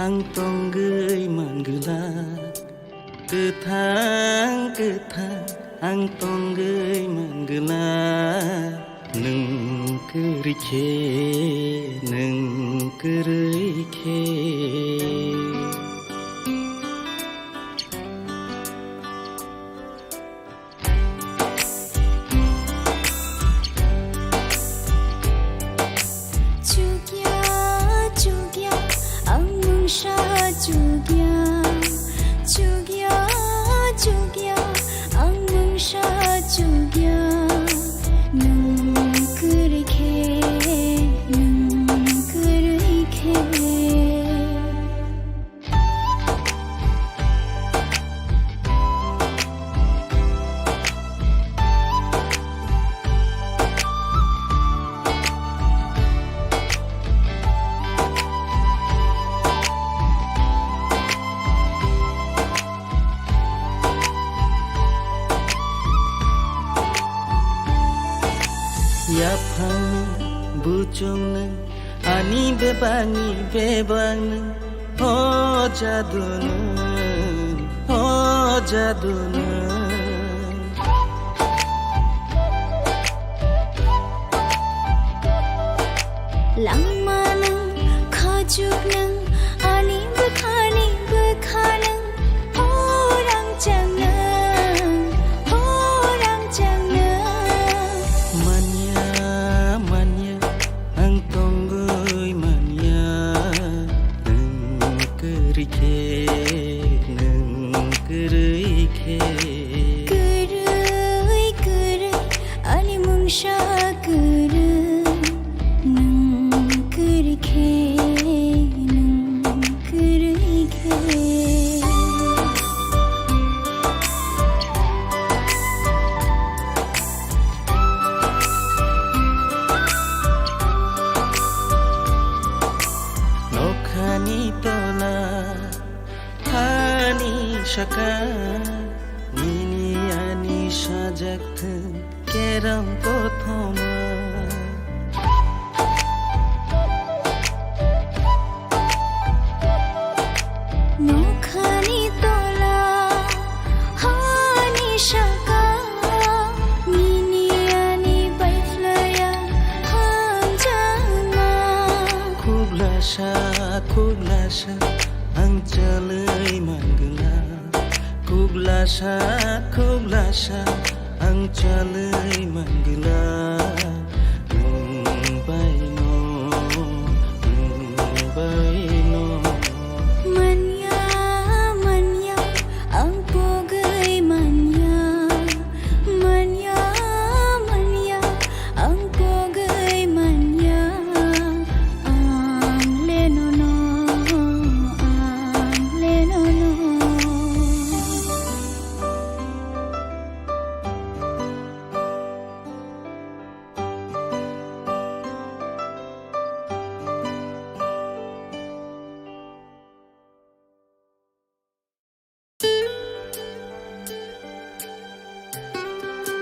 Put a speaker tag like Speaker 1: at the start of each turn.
Speaker 1: आं तंगै मांगला गोथां गोथां आं तंगै मांगला नों गोरैखे नों गोरैखे Yapang bucungna ani bebangna oh jaduna
Speaker 2: langmanang khajuknang ani bekhanang orang changna
Speaker 1: Shaka nini ani sajakthen keram prothoma
Speaker 2: nokhani tola hani shaka nini ani baiflaya hanjama
Speaker 1: khublasha ang chalai mangla Kuglasa ang chalai manggila